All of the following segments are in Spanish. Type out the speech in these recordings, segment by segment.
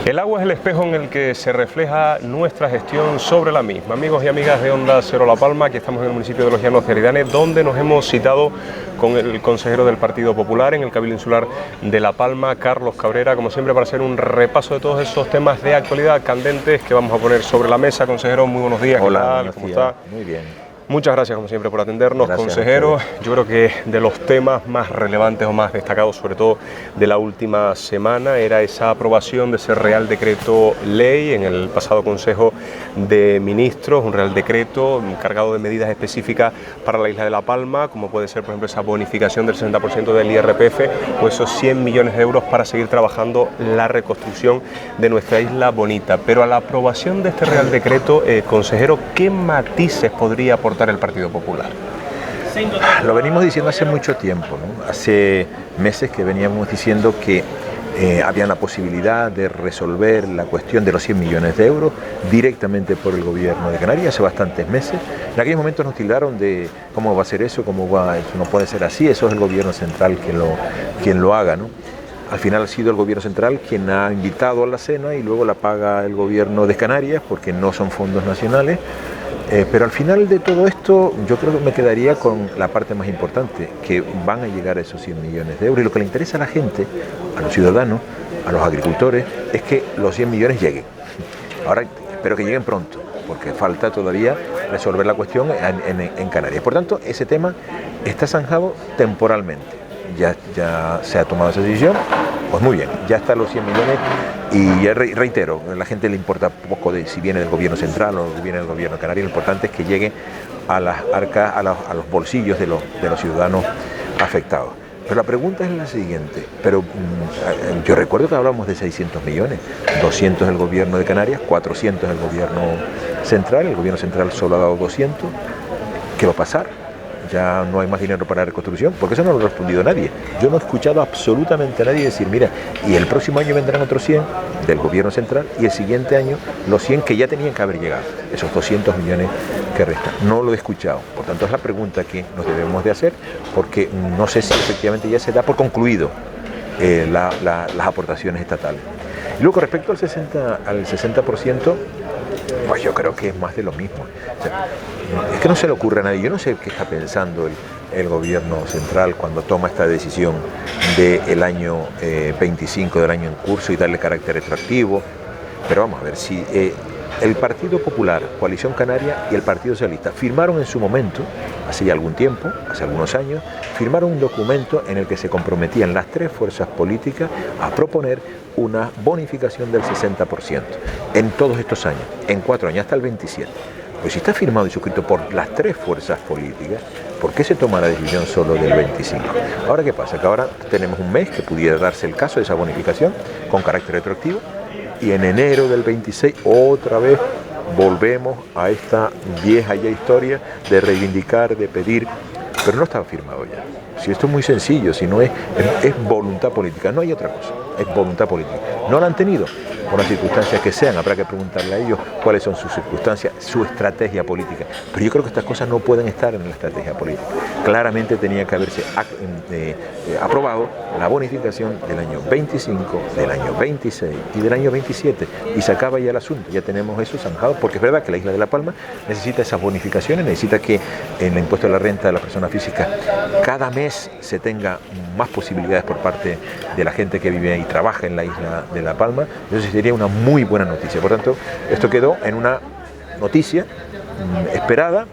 El agua es el espejo en el que se refleja nuestra gestión sobre la misma. Amigos y amigas de Onda Cero La Palma, aquí estamos en el municipio de Los Llanos de Aridane, donde nos hemos citado con el consejero del Partido Popular en el Cabildo Insular de La Palma, Carlos Cabrera, como siempre, para hacer un repaso de todos esos temas de actualidad candentes que vamos a poner sobre la mesa. Consejero, muy buenos días. Hola, ¿Cómo está? Muy bien. Muchas gracias, como siempre, por atendernos, Gracias, consejero. Yo creo que de los temas más relevantes o más destacados, sobre todo de la última semana, era esa aprobación de ese Real Decreto Ley en el pasado Consejo de Ministros, un Real Decreto cargado de medidas específicas para la isla de La Palma, como puede ser, por ejemplo, esa bonificación del 60% del IRPF o esos 100 millones de euros para seguir trabajando la reconstrucción de nuestra isla bonita. Pero a la aprobación de este Real Decreto, consejero, ¿qué matices podría aportar el Partido Popular? Lo venimos diciendo hace mucho tiempo, ¿no? Hace meses que veníamos diciendo que había la posibilidad de resolver la cuestión de los 100 millones de euros directamente por el gobierno de Canarias, hace bastantes meses. En aquellos momentos nos tildaron de cómo va a ser eso, eso no puede ser así, eso es el gobierno central quien lo haga, ¿no? Al final ha sido el gobierno central quien ha invitado a la cena y luego la paga el gobierno de Canarias porque no son fondos nacionales. Pero al final de todo esto yo creo que me quedaría con la parte más importante, que van a llegar a esos 100 millones de euros y lo que le interesa a la gente, a los ciudadanos, a los agricultores, es que los 100 millones lleguen. Ahora espero que lleguen pronto, porque falta todavía resolver la cuestión en Canarias. Por tanto, ese tema está zanjado temporalmente. Ya se ha tomado esa decisión, pues muy bien, ya están los 100 millones y ya reitero, a la gente le importa poco de si viene del gobierno central o viene del gobierno canario, lo importante es que llegue a las arcas, a los bolsillos de los ciudadanos afectados. Pero la pregunta es la siguiente, yo recuerdo que hablamos de 600 millones, 200 del gobierno de Canarias, 400 del gobierno central, el gobierno central solo ha dado 200, ¿qué va a pasar? Ya no hay más dinero para la reconstrucción, porque eso no lo ha respondido nadie. Yo no he escuchado absolutamente a nadie decir, mira, y el próximo año vendrán otros 100 del gobierno central y el siguiente año los 100 que ya tenían que haber llegado, esos 200 millones que restan. No lo he escuchado, por tanto es la pregunta que nos debemos de hacer, porque no sé si efectivamente ya se da por concluido las aportaciones estatales. Y luego respecto al 60%, pues yo creo que es más de lo mismo. O sea, es que no se le ocurre a nadie. Yo no sé qué está pensando el gobierno central cuando toma esta decisión del año 25, del año en curso y darle carácter retroactivo. Pero vamos a ver, si el Partido Popular, Coalición Canaria y el Partido Socialista firmaron en su momento, hace ya algún tiempo, hace algunos años, firmaron un documento en el que se comprometían las tres fuerzas políticas a proponer una bonificación del 60% en todos estos años, en 4 años, hasta el 27. Pues si está firmado y suscrito por las tres fuerzas políticas, ¿por qué se toma la decisión solo del 25? Ahora, ¿qué pasa? Que ahora tenemos un mes que pudiera darse el caso de esa bonificación con carácter retroactivo y en enero del 26 otra vez volvemos a esta vieja ya historia de reivindicar, de pedir, pero no estaba firmado ya. Si esto es muy sencillo, si no es voluntad política, no hay otra cosa, es voluntad política. No la han tenido, por las circunstancias que sean, habrá que preguntarle a ellos cuáles son sus circunstancias, su estrategia política. Pero yo creo que estas cosas no pueden estar en la estrategia política. Claramente tenía que haberse aprobado la bonificación del año 25, del año 26 y del año 27 y se acaba ya el asunto, ya tenemos eso zanjado, porque es verdad que la isla de La Palma necesita esas bonificaciones, necesita que en el impuesto de la renta de la persona física cada mes se tenga más posibilidades por parte de la gente que vive y trabaja en la isla de La Palma. Eso sería una muy buena noticia. Por tanto, esto quedó en una noticia esperada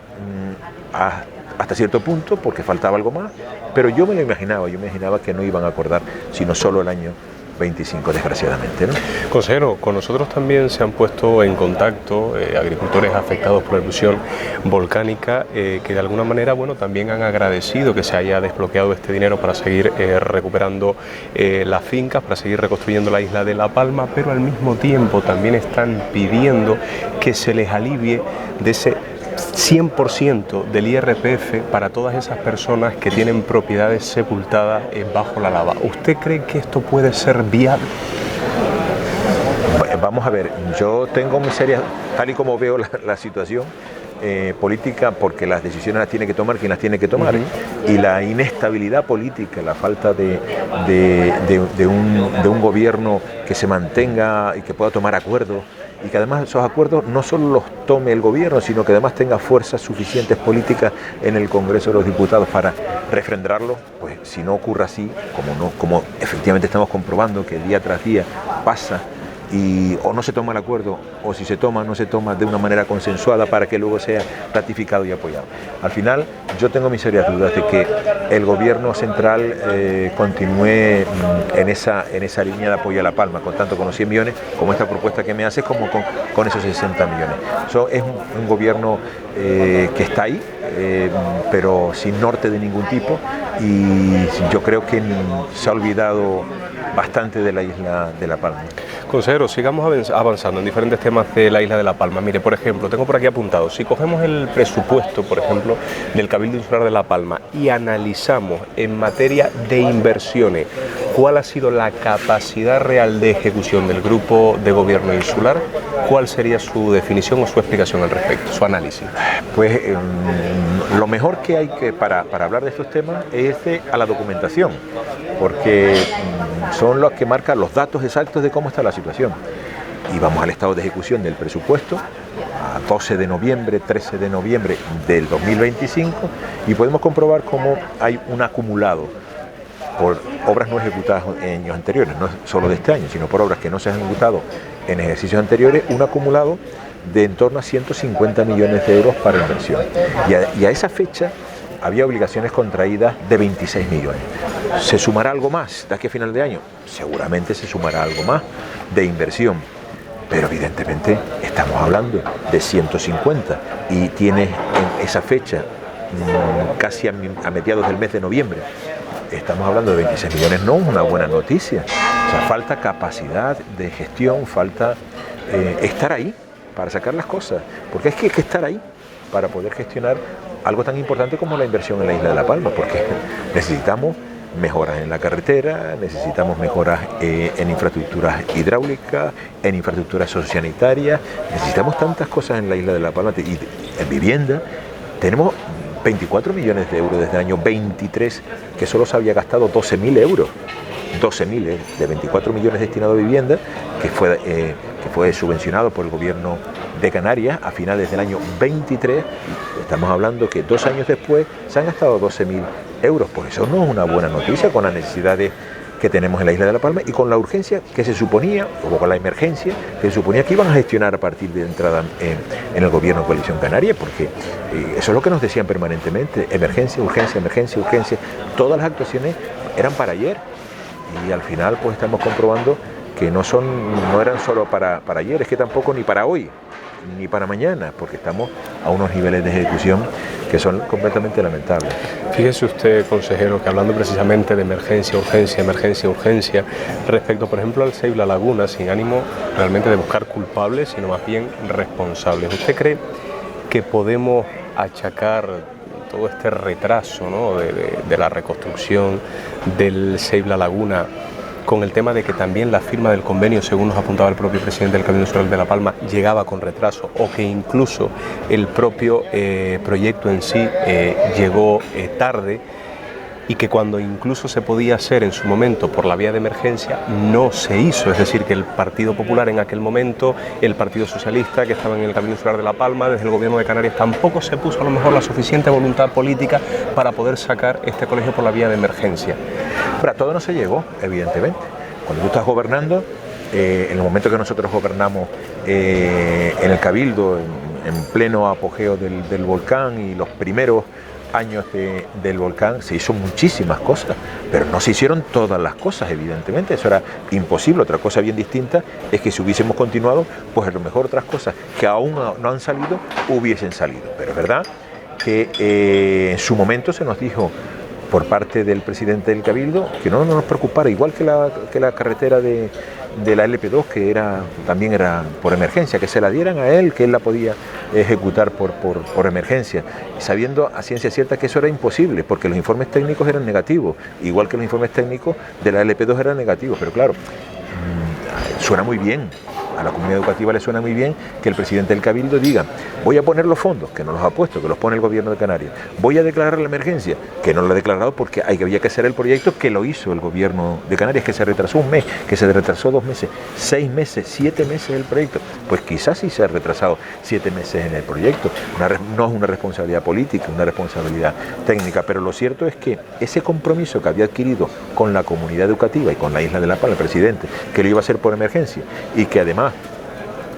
hasta cierto punto, porque faltaba algo más, pero yo me imaginaba que no iban a acordar sino solo el año 25, desgraciadamente, ¿no? Consejero, con nosotros también se han puesto en contacto agricultores afectados por la erupción volcánica que de alguna manera, bueno, también han agradecido que se haya desbloqueado este dinero para seguir recuperando las fincas, para seguir reconstruyendo la isla de La Palma, pero al mismo tiempo también están pidiendo que se les alivie de ese 100% del IRPF para todas esas personas que tienen propiedades sepultadas bajo la lava. ¿Usted cree que esto puede ser viable? Vamos a ver, yo tengo mis serias, tal y como veo la situación, política, porque las decisiones las tiene que tomar quien las tiene que tomar, y la inestabilidad política, la falta de un gobierno que se mantenga y que pueda tomar acuerdos, y que además esos acuerdos no solo los tome el gobierno, sino que además tenga fuerzas suficientes políticas en el Congreso de los Diputados para refrendarlo. Pues si no ocurre así, como efectivamente estamos comprobando que día tras día pasa, y o no se toma el acuerdo, o si se toma, no se toma de una manera consensuada para que luego sea ratificado y apoyado. Al final, yo tengo mis serias dudas de que el gobierno central continúe en esa línea de apoyo a La Palma, tanto con los 100 millones, como esta propuesta que me haces, como con esos 60 millones. Eso es un gobierno que está ahí, pero sin norte de ningún tipo, y yo creo que se ha olvidado bastante de la isla de La Palma. Consejero, sigamos avanzando en diferentes temas de la isla de La Palma. Mire, por ejemplo, tengo por aquí apuntado, si cogemos el presupuesto, por ejemplo, del Cabildo Insular de La Palma y analizamos en materia de inversiones cuál ha sido la capacidad real de ejecución del grupo de gobierno insular, ¿cuál sería su definición o su explicación al respecto, su análisis? Pues lo mejor que hay para hablar de estos temas es a la documentación, porque son los que marcan los datos exactos de cómo está la situación. Y vamos al estado de ejecución del presupuesto a 12 de noviembre, 13 de noviembre del 2025, y podemos comprobar cómo hay un acumulado por obras no ejecutadas en años anteriores, no solo de este año, sino por obras que no se han ejecutado en ejercicios anteriores, un acumulado de en torno a 150 millones de euros para inversión. Y a esa fecha había obligaciones contraídas de 26 millones. ¿Se sumará algo más de aquí a final de año? Seguramente se sumará algo más de inversión, pero evidentemente estamos hablando de 150 y tiene en esa fecha casi a mediados del mes de noviembre. Estamos hablando de 26 millones, no es una buena noticia. O sea, falta capacidad de gestión, falta estar ahí para sacar las cosas, porque es que hay que estar ahí para poder gestionar algo tan importante como la inversión en la isla de La Palma, porque necesitamos mejoras en la carretera, necesitamos mejoras en infraestructuras hidráulicas, en infraestructuras sociosanitarias, necesitamos tantas cosas en la isla de La Palma, y en vivienda tenemos 24 millones de euros desde el año 23, que solo se había gastado 12.000 euros. 12.000 de 24 millones destinados a vivienda, que fue subvencionado por el gobierno de Canarias a finales del año 23. Estamos hablando que 2 años después se han gastado 12.000 euros. Por eso no es una buena noticia con las necesidades que tenemos en la isla de La Palma y con la urgencia que se suponía, o con la emergencia que se suponía que iban a gestionar a partir de entrada en el gobierno de Coalición Canaria, porque eso es lo que nos decían permanentemente: emergencia, urgencia, emergencia, urgencia. Todas las actuaciones eran para ayer, y al final pues estamos comprobando que no eran solo para ayer, es que tampoco ni para hoy, ni para mañana, porque estamos a unos niveles de ejecución que son completamente lamentables. Fíjese usted, consejero, que hablando precisamente de emergencia, urgencia, respecto, por ejemplo, al CEIB La Laguna, sin ánimo realmente de buscar culpables, sino más bien responsables, ¿usted cree que podemos achacar todo este retraso, ¿no?, de la reconstrucción del CEIB La Laguna con el tema de que también la firma del convenio, según nos apuntaba el propio presidente del Cabildo Insular de La Palma, llegaba con retraso, o que incluso el propio proyecto en sí llegó tarde, y que cuando incluso se podía hacer en su momento por la vía de emergencia, no se hizo? Es decir, que el Partido Popular en aquel momento, el Partido Socialista que estaba en el Cabildo Insular de La Palma, desde el gobierno de Canarias, tampoco se puso a lo mejor la suficiente voluntad política para poder sacar este colegio por la vía de emergencia. Pero a todo no se llegó, evidentemente. Cuando tú estás gobernando, en el momento que nosotros gobernamos en el Cabildo, en pleno apogeo del volcán y los primeros años del volcán, se hizo muchísimas cosas, pero no se hicieron todas las cosas, evidentemente, eso era imposible. Otra cosa bien distinta es que si hubiésemos continuado, pues a lo mejor otras cosas que aún no han salido, hubiesen salido. Pero es verdad que en su momento se nos dijo por parte del presidente del Cabildo que no nos preocupara, igual que la carretera de la LP2, que también era por emergencia, que se la dieran a él, que él la podía ejecutar por emergencia, sabiendo a ciencia cierta que eso era imposible, porque los informes técnicos eran negativos, igual que los informes técnicos de la LP2 eran negativos. Pero claro, suena muy bien a la comunidad educativa le suena muy bien que el presidente del Cabildo diga: voy a poner los fondos, que no los ha puesto, que los pone el gobierno de Canarias, voy a declarar la emergencia, que no lo ha declarado porque había que hacer el proyecto, que lo hizo el gobierno de Canarias, que se retrasó un mes, que se retrasó 2 meses, 6 meses, 7 meses el proyecto. Pues quizás sí se ha retrasado 7 meses en el proyecto. No es una responsabilidad política, una responsabilidad técnica, pero lo cierto es que ese compromiso que había adquirido con la comunidad educativa y con la isla de La Palma, el presidente, que lo iba a hacer por emergencia y que además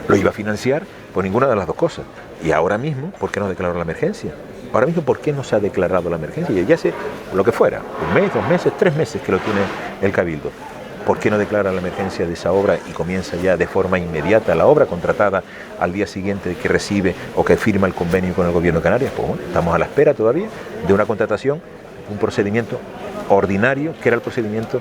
lo iba a financiar, por ninguna de las dos cosas. Y ahora mismo, ¿por qué no declaró la emergencia? Ahora mismo, ¿por qué no se ha declarado la emergencia? Y ya hace lo que fuera, 1 mes, 2 meses, 3 meses que lo tiene el Cabildo. ¿Por qué no declara la emergencia de esa obra y comienza ya de forma inmediata la obra contratada al día siguiente de que recibe o que firma el convenio con el gobierno de Canarias? Pues bueno, estamos a la espera todavía de una contratación, un procedimiento ordinario, que era el procedimiento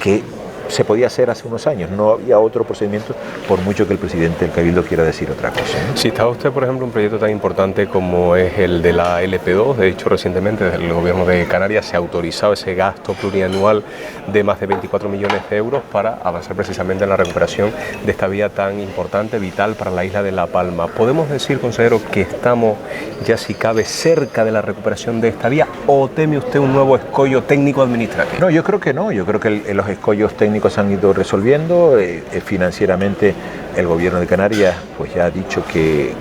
que se podía hacer hace unos años. No había otro procedimiento, por mucho que el presidente del Cabildo quiera decir otra cosa, ¿no? Si está usted, por ejemplo, un proyecto tan importante como es el de la LP2, de hecho recientemente desde el gobierno de Canarias se ha autorizado ese gasto plurianual de más de 24 millones de euros para avanzar precisamente en la recuperación de esta vía tan importante, vital para la isla de La Palma. ¿Podemos decir, consejero, que estamos ya, si cabe, cerca de la recuperación de esta vía, o teme usted un nuevo escollo técnico-administrativo? No, yo creo que no, yo creo que los escollos técnicos se han ido resolviendo. Financieramente el gobierno de Canarias pues ya ha dicho que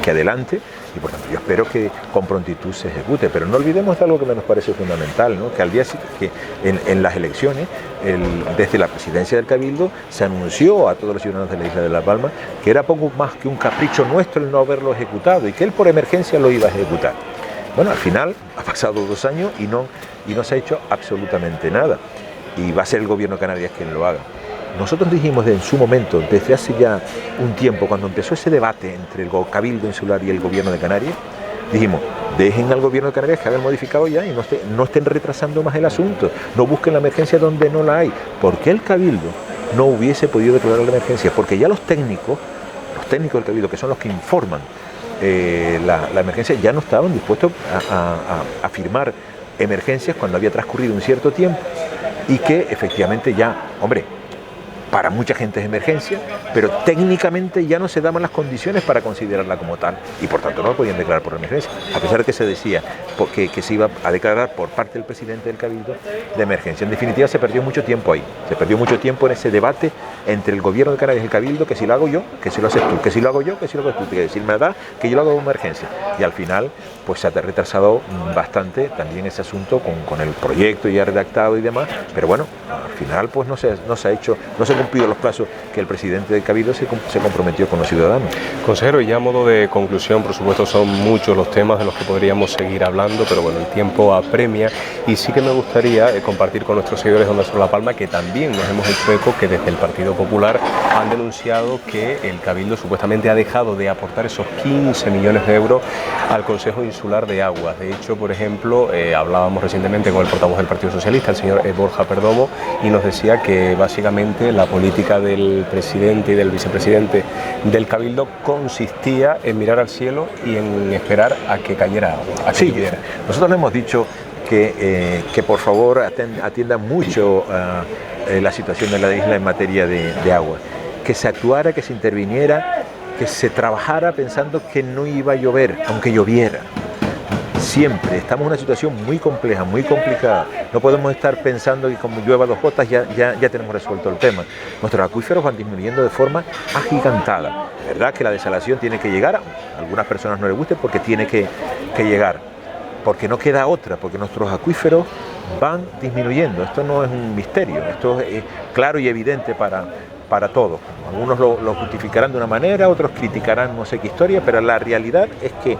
adelante, y por tanto yo espero que con prontitud se ejecute, pero no olvidemos de algo que nos parece fundamental, ¿no? Que al día que en las elecciones, desde la presidencia del Cabildo se anunció a todos los ciudadanos de la isla de La Palma que era poco más que un capricho nuestro el no haberlo ejecutado y que él por emergencia lo iba a ejecutar. Bueno, al final ha pasado 2 años y no se ha hecho absolutamente nada, y va a ser el gobierno de Canarias quien lo haga. Nosotros dijimos en su momento, desde hace ya un tiempo, cuando empezó ese debate entre el Cabildo Insular y el gobierno de Canarias, dijimos: dejen al gobierno de Canarias que haga el modificado ya y no estén retrasando más el asunto, no busquen la emergencia donde no la hay. ¿Por qué el Cabildo no hubiese podido declarar la emergencia? Porque ya los técnicos del Cabildo, que son los que informan la emergencia, ya no estaban dispuestos a firmar emergencias cuando había transcurrido un cierto tiempo, y que efectivamente ya, hombre, para mucha gente es emergencia, pero técnicamente ya no se daban las condiciones para considerarla como tal, y por tanto no lo podían declarar por emergencia, a pesar de que se decía que se iba a declarar por parte del presidente del Cabildo de emergencia. En definitiva, se perdió mucho tiempo ahí, se perdió mucho tiempo en ese debate entre el gobierno de Canarias y el Cabildo, que si lo hago yo, que si lo haces tú, que si lo hago yo, que si lo haces tú, que si me da, que yo lo hago de emergencia. Y al final, pues se ha retrasado bastante también ese asunto con el proyecto ya redactado y demás, pero bueno, al final pues no se han cumplido los plazos que el presidente del Cabildo se comprometió con los ciudadanos. Consejero, y ya a modo de conclusión, por supuesto son muchos los temas de los que podríamos seguir hablando, pero bueno, el tiempo apremia, y sí que me gustaría compartir con nuestros seguidores de Onda Cero La Palma que también nos hemos hecho eco que desde el Partido Popular han denunciado que el Cabildo supuestamente ha dejado de aportar esos 15 millones de euros al Consejo Insular de Aguas. De hecho, por ejemplo, hablábamos recientemente con el portavoz del Partido Socialista, el señor Borja Perdomo, y nos decía que básicamente la política del presidente y del vicepresidente del Cabildo consistía en mirar al cielo y en esperar a que cayera agua, a que lloviera. Nosotros le hemos dicho que por favor atienda mucho la situación de la isla en materia de agua, que se actuara, que se interviniera, que se trabajara pensando que no iba a llover, aunque lloviera. Siempre estamos en una situación muy compleja, muy complicada. No podemos estar pensando que como llueva 2 gotas ya tenemos resuelto el tema. Nuestros acuíferos van disminuyendo de forma agigantada. Es verdad que la desalación tiene que llegar, a algunas personas no les guste porque tiene que llegar, porque no queda otra, porque nuestros acuíferos van disminuyendo. Esto no es un misterio, esto es claro y evidente para todos. Algunos lo justificarán de una manera, otros criticarán no sé qué historia, pero la realidad es que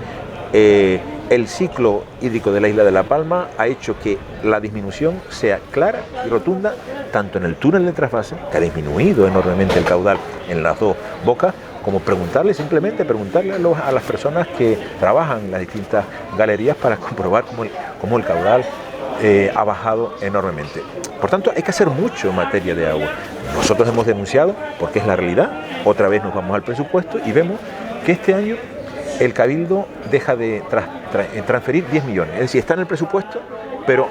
el ciclo hídrico de la isla de La Palma ha hecho que la disminución sea clara y rotunda, tanto en el túnel de trasvase, que ha disminuido enormemente el caudal en las 2 bocas, como simplemente preguntarle a las personas que trabajan en las distintas galerías para comprobar cómo el caudal ha bajado enormemente. Por tanto, hay que hacer mucho en materia de agua. Nosotros hemos denunciado, porque es la realidad, otra vez nos vamos al presupuesto y vemos que este año el Cabildo deja de transferir 10 millones, es decir, está en el presupuesto, pero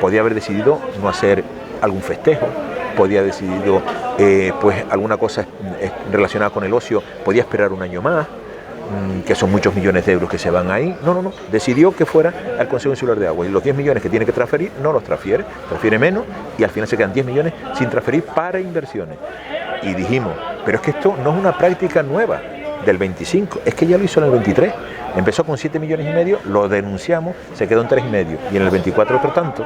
podía haber decidido no hacer algún festejo, podía haber decidido pues alguna cosa relacionada con el ocio podía esperar un año más, que son muchos millones de euros que se van ahí. No, decidió que fuera al Consejo Insular de Agua, y los 10 millones que tiene que transferir no los transfiere menos, y al final se quedan 10 millones sin transferir para inversiones. Y dijimos, pero es que esto no es una práctica nueva del 25, es que ya lo hizo en el 23, empezó con 7 millones y medio, lo denunciamos, se quedó en 3,5, y en el 24 otro tanto,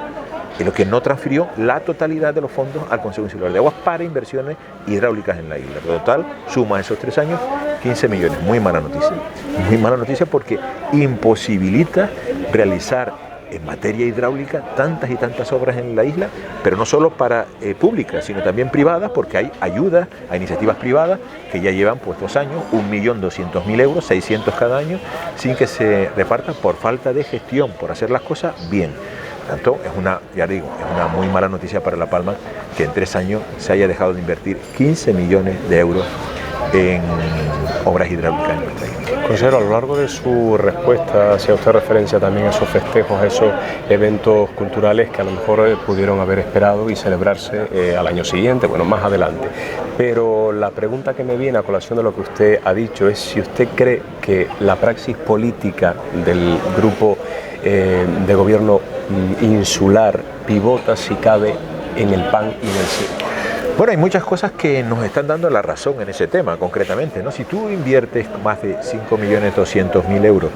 en lo que no transfirió la totalidad de los fondos al Consejo Insular de Aguas para inversiones hidráulicas en la isla. Pero total, suma esos 3 años, 15 millones. Muy mala noticia porque imposibilita realizar en materia hidráulica tantas y tantas obras en la isla, pero no solo para públicas, sino también privadas, porque hay ayudas a iniciativas privadas que ya llevan pues 2 años, 1.200.000 euros, 600 cada año, sin que se repartan por falta de gestión, por hacer las cosas bien. Tanto es una muy mala noticia para La Palma que en 3 años se haya dejado de invertir 15 millones de euros en obras hidráulicas en nuestra isla. Consejero, a lo largo de su respuesta hacía usted referencia también a esos festejos, a esos eventos culturales que a lo mejor pudieron haber esperado y celebrarse al año siguiente, bueno, más adelante. Pero la pregunta que me viene a colación de lo que usted ha dicho es si usted cree que la praxis política del grupo de gobierno insular pivota, si cabe, en el pan y en el circo. Bueno, hay muchas cosas que nos están dando la razón en ese tema, concretamente, ¿no? Si tú inviertes más de 5.200.000 euros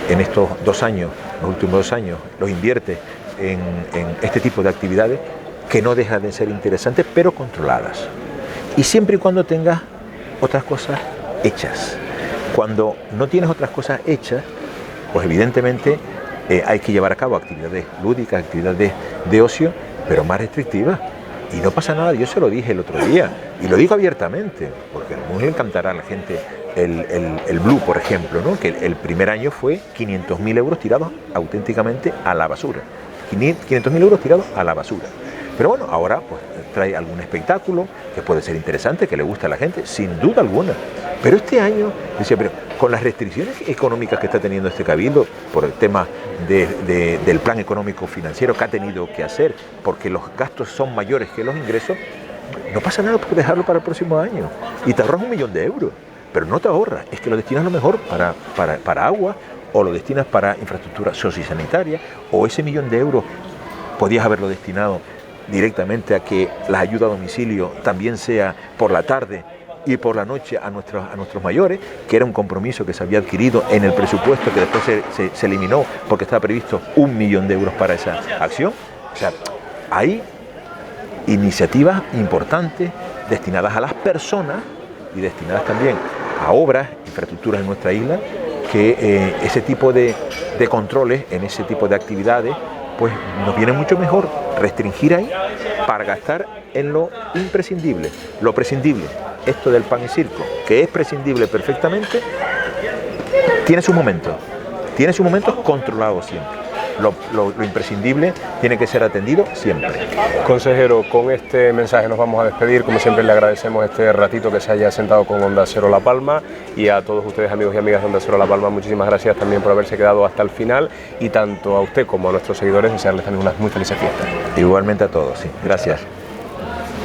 en estos 2 años, los últimos 2 años, los inviertes en este tipo de actividades, que no dejan de ser interesantes, pero controladas. Y siempre y cuando tengas otras cosas hechas. Cuando no tienes otras cosas hechas, pues evidentemente hay que llevar a cabo actividades lúdicas, actividades de ocio, pero más restrictivas. Y no pasa nada, yo se lo dije el otro día, y lo digo abiertamente, porque a lo mejor le encantará a la gente el Blue, por ejemplo, ¿no? Que el primer año fue 500.000 euros tirados auténticamente a la basura. 500.000 euros tirados a la basura. Pero bueno, ahora pues trae algún espectáculo que puede ser interesante, que le gusta a la gente, sin duda alguna. Pero este año, decía, pero con las restricciones económicas que está teniendo este cabildo, por el tema del plan económico financiero que ha tenido que hacer, porque los gastos son mayores que los ingresos, no pasa nada por dejarlo para el próximo año. Y te ahorras 1 millón de euros, pero no te ahorras, es que lo destinas a lo mejor para agua, o lo destinas para infraestructura sociosanitaria, o ese 1 millón de euros podías haberlo destinado directamente a que la ayuda a domicilio también sea por la tarde y por la noche a nuestros mayores, que era un compromiso que se había adquirido en el presupuesto, que después se eliminó porque estaba previsto 1 millón de euros para esa acción. O sea, hay iniciativas importantes destinadas a las personas y destinadas también a obras, infraestructuras en nuestra isla, que ese tipo de controles en ese tipo de actividades pues nos viene mucho mejor restringir ahí para gastar en lo imprescindible. Lo prescindible, esto del pan y circo, que es prescindible perfectamente, tiene sus momentos controlados siempre. Lo imprescindible tiene que ser atendido siempre. Consejero, con este mensaje nos vamos a despedir. Como siempre le agradecemos este ratito que se haya sentado con Onda Cero La Palma, y a todos ustedes, amigos y amigas de Onda Cero La Palma, muchísimas gracias también por haberse quedado hasta el final, y tanto a usted como a nuestros seguidores desearles también unas muy felices fiestas. Igualmente a todos, sí. Gracias.